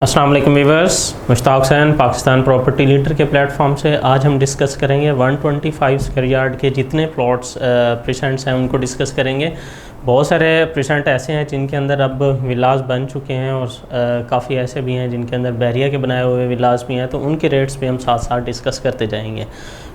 अस्सलाम वालेकुम viewers, Mushtaq Hussain Pakistan property leader के प्लेटफॉर्म से आज हम डिस्कस करेंगे 125 स्क्वायर यार्ड के जितने प्लॉट्स प्रेजेंट्स हैं उनको डिस्कस करेंगे। बहुत सारे प्रेजेंट ऐसे हैं जिनके अंदर अब विलास बन चुके हैं और काफ़ी ऐसे भी हैं जिनके अंदर बैरिया के बनाए हुए विलास भी हैं, तो उनके रेट्स भी हम साथ साथ डिस्कस करते जाएंगे।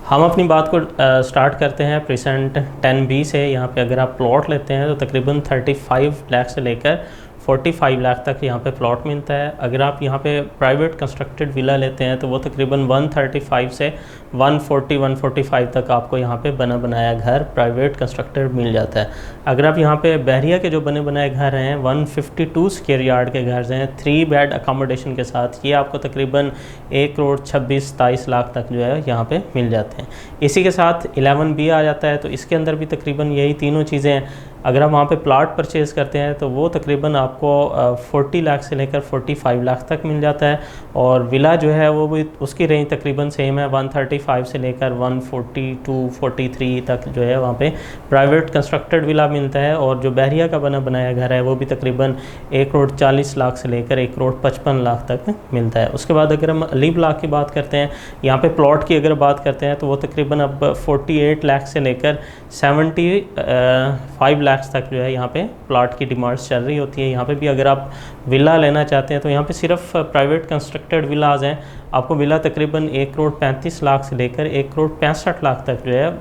हम अपनी बात को स्टार्ट करते हैं प्रेजेंट 10B से। यहाँ पे अगर आप प्लॉट लेते हैं तो तकरीबन 35 लाख से लेकर 45 लाख तक यहाँ पे प्लॉट मिलता है। अगर आप यहाँ पे प्राइवेट कंस्ट्रक्टेड विला लेते हैं तो वो तकरीबन 135 से 145 तक आपको यहाँ पे बना बनाया घर प्राइवेट कंस्ट्रक्टेड मिल जाता है। अगर आप यहाँ पे बहरिया के जो बने बनाए घर हैं 152 स्क्वायर यार्ड के घर हैं 3 बेड अकोमोडेशन के साथ, ये आपको तकरीबन 1,26,27 लाख तक जो है यहाँ पे मिल जाते हैं। इसी के साथ 11B आ जाता है, तो इसके अंदर भी तकरीबन यही तीनों चीज़ें हैं। अगर आप वहाँ पे प्लॉट परचेज़ करते हैं तो वो तकरीबन आपको 40 लाख से लेकर 45 लाख तक मिल जाता है, और विला जो है वो भी उसकी रेंज तकरीबन सेम है 135 से लेकर 142-43 तक जो है वहाँ पे प्राइवेट कंस्ट्रक्टेड विला मिलता है। और जो बहरिया का बना बनाया घर है वो भी तकरीबन 1,40 लाख से लेकर 1,55 लाख तक मिलता है। उसके बाद अगर हम अली ब्लॉक की बात करते हैं, यहाँ पे प्लॉट की अगर बात करते हैं तो वो तकरीबन अब 48 लाख से लेकर 75 लाख तक जो है यहाँ पे प्लॉट की डिमांड्स चल रही होती है। यहाँ पे भी अगर आप विला लेना चाहते हैं तो यहाँ पे सिर्फ प्राइवेट कंस्ट्रक्टेड विलाज हैं, आपको विला तकरीबन 1,35 लाख से लेकर 1,65 लाख तक जो है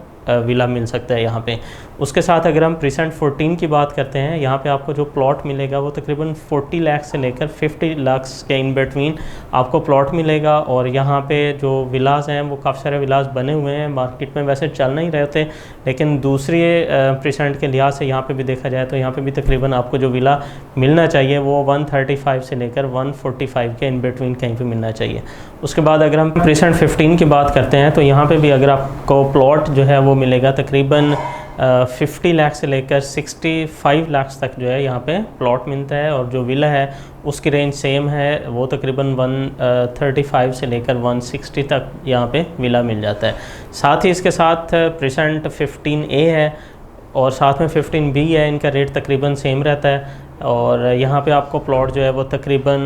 विला मिल सकता है यहाँ पे। उसके साथ अगर हम प्रेजेंट 14 की बात करते हैं, यहाँ पे आपको जो प्लॉट मिलेगा वो तकरीबन 40 लाख से लेकर 50 लाख के इन बिटवीन आपको प्लॉट मिलेगा। और यहाँ पे जो विलास हैं वो काफ़ी सारे विलास बने हुए हैं, मार्केट में वैसे चल नहीं रहे थे, लेकिन दूसरे प्रेजेंट के लिहाज से यहाँ पे भी देखा जाए तो यहाँ पे भी तकरीबन आपको जो विला मिलना चाहिए वो 135 से लेकर 145 के इन बिटवीन कहीं पर मिलना चाहिए। उसके बाद अगर हम प्रेजेंट 15 की बात करते हैं तो यहाँ पर भी अगर आपको प्लॉट जो है वो मिलेगा तकरीबन 50 लाख से लेकर 65 लाख तक जो है यहाँ पे प्लॉट मिलता है। और जो विला है उसकी रेंज सेम है, वो तकरीबन 135 से लेकर 160 तक यहाँ पे विला मिल जाता है। साथ ही इसके साथ प्रेजेंट 15A है और साथ में 15B है, इनका रेट तकरीबन सेम रहता है। और यहाँ पे आपको प्लॉट जो है वो तकरीबन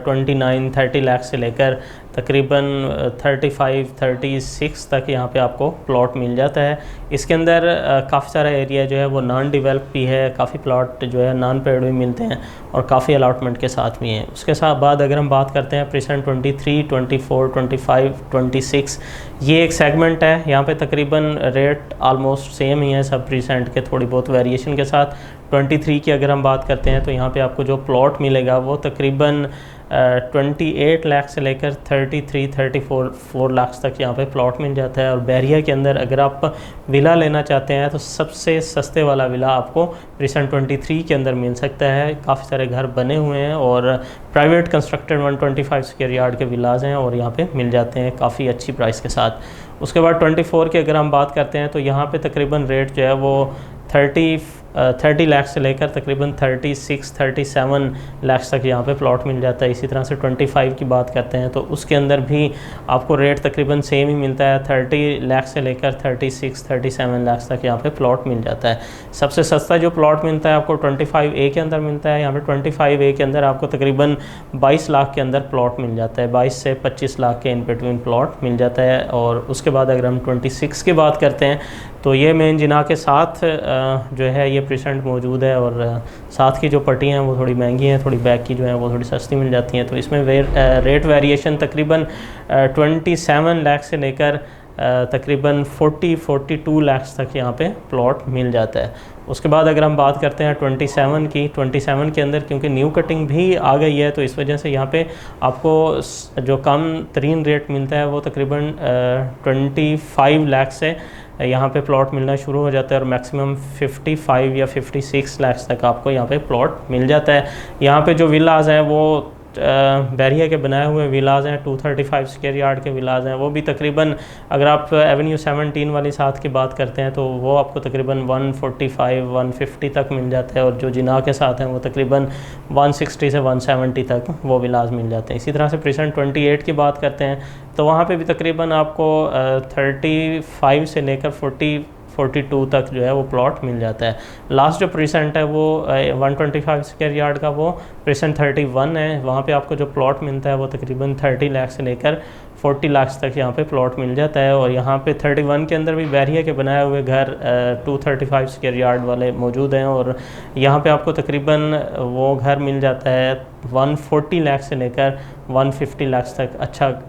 29-30 लाख से लेकर तकरीबन 35-36 तक यहाँ पे आपको प्लॉट मिल जाता है। इसके अंदर काफ़ी सारा एरिया जो है वो नॉन डेवलप भी है, काफ़ी प्लॉट जो है नॉन पेड भी मिलते हैं और काफ़ी अलॉटमेंट के साथ भी हैं। उसके साथ बाद अगर हम बात करते हैं प्रेजेंट 23, 24, 25, 26, ये एक सेगमेंट है। यहाँ पे तकरीबन रेट आलमोस्ट सेम ही है सब प्रेजेंट के, थोड़ी बहुत वेरिएशन के साथ। 23 की अगर हम बात करते हैं तो यहाँ पे आपको जो प्लॉट मिलेगा वो तकरीबन 28 लाख से लेकर 33-34 लाख तक यहाँ पे प्लॉट मिल जाता है। और बहरिया के अंदर अगर आप विला लेना चाहते हैं तो सबसे सस्ते वाला विला आपको प्रेजेंट 23 के अंदर मिल सकता है। काफ़ी सारे घर बने हुए हैं और प्राइवेट कंस्ट्रक्टेड 125 स्क्वायर यार्ड के विलाज हैं और यहाँ पे मिल जाते हैं काफ़ी अच्छी प्राइस के साथ। उसके बाद 24 की अगर हम बात करते हैं तो यहाँ पे तकरीबन रेट जो है वो 30 लाख से लेकर तकरीबन 36-37 लाख तक यहाँ पे प्लॉट मिल जाता है। इसी तरह से 25 की बात करते हैं तो उसके अंदर भी आपको रेट तकरीबन सेम ही मिलता है, 30 लाख से लेकर 36-37 लाख तक यहाँ पे प्लॉट मिल जाता है। सबसे सस्ता जो प्लॉट मिलता है आपको 25A के अंदर मिलता है। यहाँ पे 25A के अंदर आपको तकरीबन 22 लाख के अंदर प्लॉट मिल जाता है, 22 से 25 लाख के इन बिटवीन प्लॉट मिल जाता है। और उसके बाद अगर हम 26 की बात करते हैं तो ये मेन जिना के साथ जो है ये प्रेजेंट मौजूद है, और साथ की जो पट्टी हैं वो थोड़ी महंगी हैं, थोड़ी बैक की जो है वो थोड़ी सस्ती मिल जाती हैं। तो इसमें रेट वेरिएशन तकरीबन 27 लाख से लेकर तकरीबन 40-42 लाख तक यहाँ पे प्लॉट मिल जाता है। उसके बाद अगर हम बात करते हैं 27 की, 27 के अंदर क्योंकि न्यू कटिंग भी आ गई है तो इस वजह से यहाँ पे आपको जो कम तरीन रेट मिलता है वो तकरीबन 25 लाख से यहाँ पे प्लॉट मिलना शुरू हो जाता है और मैक्सिमम 55 या 56 लाख तक आपको यहाँ पे प्लॉट मिल जाता है। यहाँ पे जो विलाज हैं वो बहरिया के बनाए हुए विलाज हैं, 235 स्क्वायर यार्ड के विलाज हैं, वो भी तकरीबन अगर आप एवेन्यू 17 वाली साथ की बात करते हैं तो वो आपको तकरीबन 145-150 तक मिल जाता है। और जो जिना के साथ हैं वो तकरीबन 160 से 170 तक वो विलाज मिल जाते हैं। इसी तरह से प्रेजेंट 28 की बात करते हैं तो वहाँ पे भी तकरीबन आपको 35 से लेकर 42 तक जो है वो प्लॉट मिल जाता है। लास्ट जो प्रीसेंट है वो 125 स्क्वायर यार्ड का वो प्रीसेंट 31 है, वहाँ पे आपको जो प्लॉट मिलता है वो तकरीबन 30 लाख से लेकर 40 लाख तक यहाँ पे प्लॉट मिल जाता है। और यहाँ पे 31 के अंदर भी बैरिया के बनाए हुए घर 235 स्क्वायर यार्ड वाले मौजूद हैं, और यहाँ पे आपको तकरीबन वो घर मिल जाता है 140 लाख से लेकर 150 लाख तक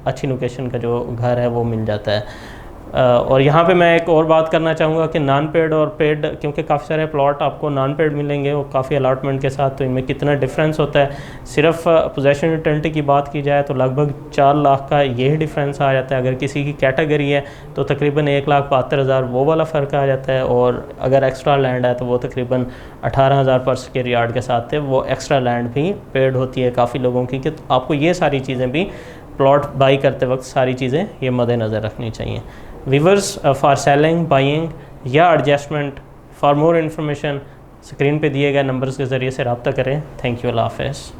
अच्छी लोकेशन का जो घर है वो मिल जाता है। और यहाँ पे मैं एक और बात करना चाहूँगा कि नॉन पेड और पेड, क्योंकि काफ़ी सारे प्लॉट आपको नॉन पेड मिलेंगे और काफ़ी अलॉटमेंट के साथ, तो इनमें कितना डिफरेंस होता है। सिर्फ पोजेशन रिटर्निटी की बात की जाए तो लगभग 4 लाख का यही डिफरेंस आ जाता है। अगर किसी की कैटेगरी है तो तकरीबन 1,72,000 वो वाला फ़र्क आ जाता है, और अगर एक्स्ट्रा लैंड है तो वो तकरीबन 18,000 पर स्क्वायर यार्ड के साथ है वो एक्स्ट्रा लैंड भी पेड होती है काफ़ी लोगों की। कि आपको ये सारी चीज़ें भी प्लॉट बाई करते वक्त सारी चीज़ें ये मद्देनज़र रखनी चाहिए। व्यूअर्स, फॉर सेलिंग, बाइंग या adjustment, for more information screen पे दिए गए नंबर्स के ज़रिए से रब्ता करें। थैंक यू, अल्लाह हाफ़िज़।